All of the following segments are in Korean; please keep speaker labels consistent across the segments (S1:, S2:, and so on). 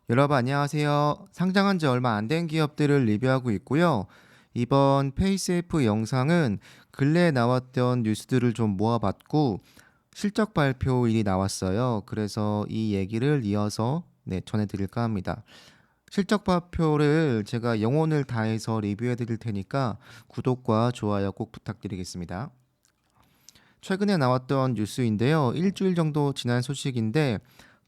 S1: 여러분 안녕하세요. 상장한 지 얼마 안 된 기업들을 리뷰하고 있고요. 이번 페이스F 영상은 근래에 나왔던 뉴스들을 좀 모아봤고 실적 발표일이 나왔어요. 그래서 이 얘기를 이어서 전해드릴까 합니다. 실적 발표를 제가 영혼을 다해서 리뷰해 드릴 테니까 구독과 좋아요 꼭 부탁드리겠습니다. 최근에 나왔던 뉴스인데요. 일주일 정도 지난 소식인데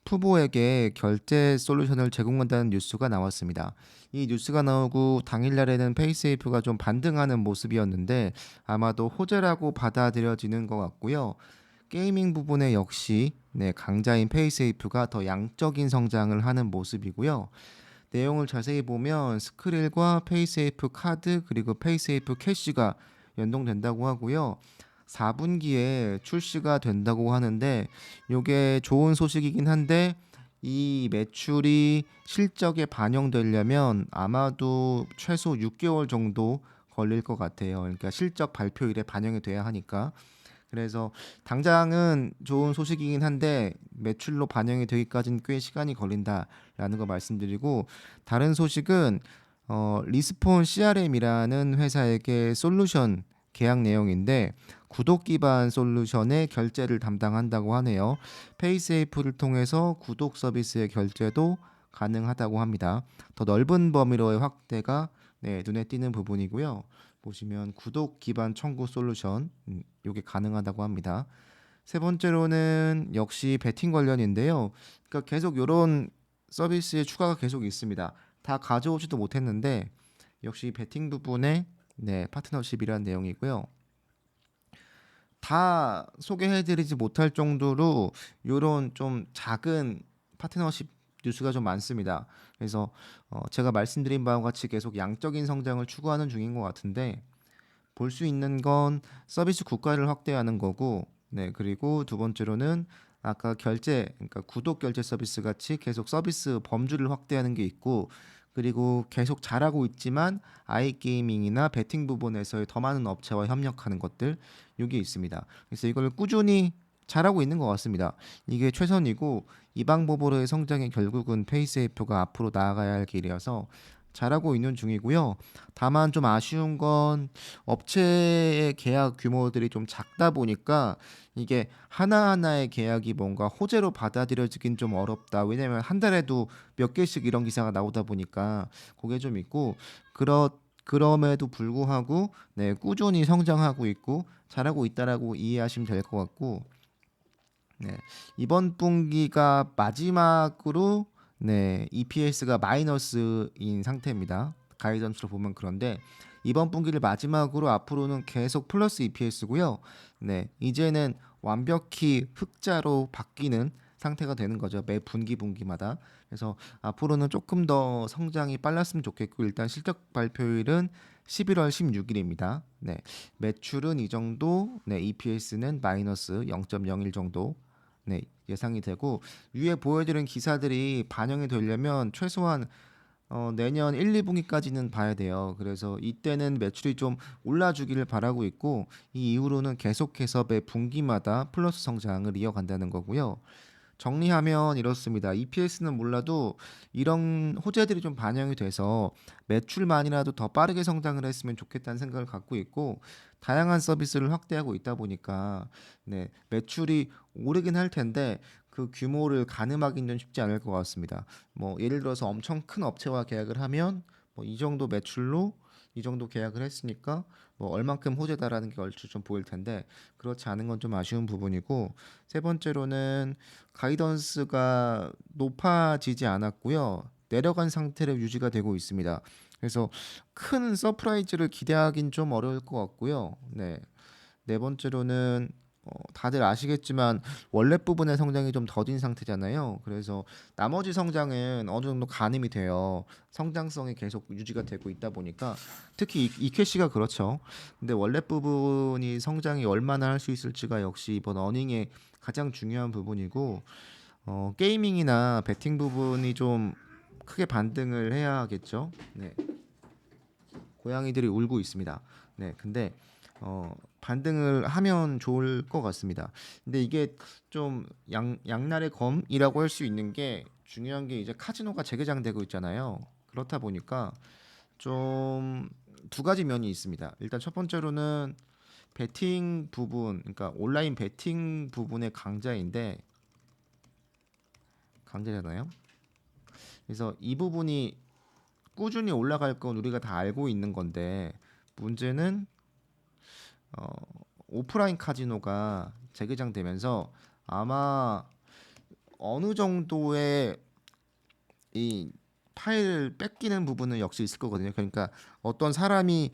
S1: 푸보에게 결제 솔루션을 제공한다는 뉴스가 나왔습니다. 이 뉴스가 나오고 당일날에는 페이세이프가 좀 반등하는 모습이었는데 아마도 호재라고 받아들여지는 것 같고요. 게이밍 부분에 역시 강자인 페이세이프가 더 양적인 성장을 하는 모습이고요. 내용을 자세히 보면 스크릴과 페이세이프 카드 그리고 페이세이프 캐시가 연동된다고 하고요. 4분기에 출시가 된다고 하는데 이게 좋은 소식이긴 한데 이 매출이 실적에 반영되려면 아마도 최소 6개월 정도 걸릴 것 같아요. 그러니까 실적 발표일에 반영이 돼야 하니까. 그래서 당장은 좋은 소식이긴 한데 매출로 반영이 되기까지는 꽤 시간이 걸린다라는 거 말씀드리고 다른 소식은 리스폰 CRM이라는 회사에게 솔루션 계약 내용인데 구독 기반 솔루션의 결제를 담당한다고 하네요. 페이세이프를 통해서 구독 서비스의 결제도 가능하다고 합니다. 더 넓은 범위로의 확대가 눈에 띄는 부분이고요. 보시면 구독 기반 청구 솔루션 이게 가능하다고 합니다. 세 번째로는 역시 베팅 관련인데요. 그러니까 계속 이런 서비스의 추가가 계속 있습니다. 다 가져오지도 못했는데 역시 베팅 부분에 파트너십이라는 내용이고요. 다 소개해드리지 못할 정도로 이런 좀 작은 파트너십 뉴스가 좀 많습니다. 그래서 제가 말씀드린 바와 같이 계속 양적인 성장을 추구하는 중인 것 같은데 볼 수 있는 건 서비스 국가를 확대하는 거고, 그리고 두 번째로는 아까 결제, 그러니까 구독 결제 서비스 같이 계속 서비스 범주를 확대하는 게 있고, 그리고 계속 잘하고 있지만 아이게이밍이나 베팅 부분에서의 더 많은 업체와 협력하는 것들, 이게 있습니다. 그래서 이걸 꾸준히 잘하고 있는 것 같습니다. 이게 최선이고 이 방법으로의 성장이 결국은 페이스에이프가 앞으로 나아가야 할 길이어서 잘하고 있는 중이고요. 다만 좀 아쉬운 건 업체의 계약 규모들이 좀 작다 보니까 이게 하나하나의 계약이 뭔가 호재로 받아들여지긴 좀 어렵다. 왜냐면 한 달에도 몇 개씩 이런 기사가 나오다 보니까 그게 좀 있고 그럼에도 불구하고 꾸준히 성장하고 있고 잘하고 있다라고 이해하시면 될 것 같고 이번 분기가 마지막으로 EPS가 마이너스인 상태입니다. 가이던스로 보면 그런데 이번 분기를 마지막으로 앞으로는 계속 플러스 EPS고요. 이제는 완벽히 흑자로 바뀌는 상태가 되는 거죠. 매 분기마다. 그래서 앞으로는 조금 더 성장이 빨랐으면 좋겠고 일단 실적 발표일은 11월 16일입니다. 매출은 이 정도, EPS는 마이너스 0.01 정도 예상이 되고 위에 보여드린 기사들이 반영이 되려면 최소한 내년 1, 2분기까지는 봐야 돼요. 그래서 이때는 매출이 좀 올라주기를 바라고 있고 이 이후로는 계속해서 매 분기마다 플러스 성장을 이어간다는 거고요. 정리하면 이렇습니다. EPS는 몰라도 이런 호재들이 좀 반영이 돼서 매출만이라도 더 빠르게 성장을 했으면 좋겠다는 생각을 갖고 있고 다양한 서비스를 확대하고 있다 보니까 매출이 오르긴 할 텐데 그 규모를 가늠하기는 쉽지 않을 것 같습니다. 뭐 예를 들어서 엄청 큰 업체와 계약을 하면 뭐 이 정도 매출로 이 정도 계약을 했으니까 뭐 얼만큼 호재다라는 게 얼추 좀 보일 텐데 그렇지 않은 건 좀 아쉬운 부분이고 세 번째로는 가이던스가 높아지지 않았고요. 내려간 상태로 유지가 되고 있습니다. 그래서 큰 서프라이즈를 기대하긴 좀 어려울 것 같고요. 네 번째로는 다들 아시겠지만 원래 부분의 성장이 좀 더딘 상태잖아요. 그래서 나머지 성장은 어느 정도 가늠이 돼요. 성장성이 계속 유지가 되고 있다 보니까 특히 이캐시가 그렇죠. 근데 원래 부분이 성장이 얼마나 할 수 있을지가 역시 이번 어닝의 가장 중요한 부분이고 게이밍이나 베팅 부분이 좀 크게 반등을 해야 하겠죠. 고양이들이 울고 있습니다. 근데 반등을 하면 좋을 것 같습니다. 근데 이게 좀 양날의 검이라고 할 수 있는 게 중요한 게 이제 카지노가 재개장되고 있잖아요. 그렇다 보니까 좀 두 가지 면이 있습니다. 일단 첫 번째로는 베팅 부분, 그러니까 온라인 베팅 부분의 강자잖아요. 그래서 이 부분이 꾸준히 올라갈 건 우리가 다 알고 있는 건데 문제는 어, 오프라인 카지노가 재개장되면서 아마 어느 정도의 이 파일을 뺏기는 부분은 역시 있을 거거든요. 그러니까 어떤 사람이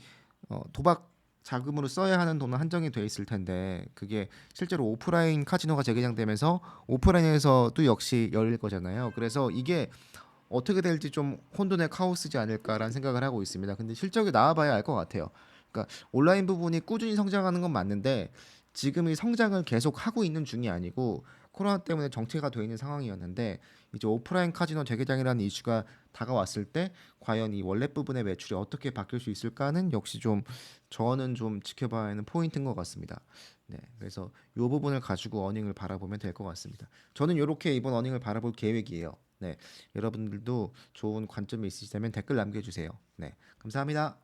S1: 도박 자금으로 써야 하는 돈은 한정이 돼 있을 텐데 그게 실제로 오프라인 카지노가 재개장되면서 오프라인에서도 역시 열릴 거잖아요. 그래서 이게 어떻게 될지 좀 혼돈의 카오스지 않을까라는 생각을 하고 있습니다. 근데 실적이 나와봐야 알 것 같아요. 그러니까 온라인 부분이 꾸준히 성장하는 건 맞는데 지금 이 성장을 계속 하고 있는 중이 아니고 코로나 때문에 정체가 돼 있는 상황이었는데 이제 오프라인 카지노 재개장이라는 이슈가 다가왔을 때 과연 이 원래 부분의 매출이 어떻게 바뀔 수 있을까는 역시 좀 저는 좀 지켜봐야 하는 포인트인 것 같습니다. 네, 그래서 이 부분을 가지고 어닝을 바라보면 될 것 같습니다. 저는 이렇게 이번 어닝을 바라볼 계획이에요. 네, 여러분들도 좋은 관점이 있으시다면 댓글 남겨주세요. 네, 감사합니다.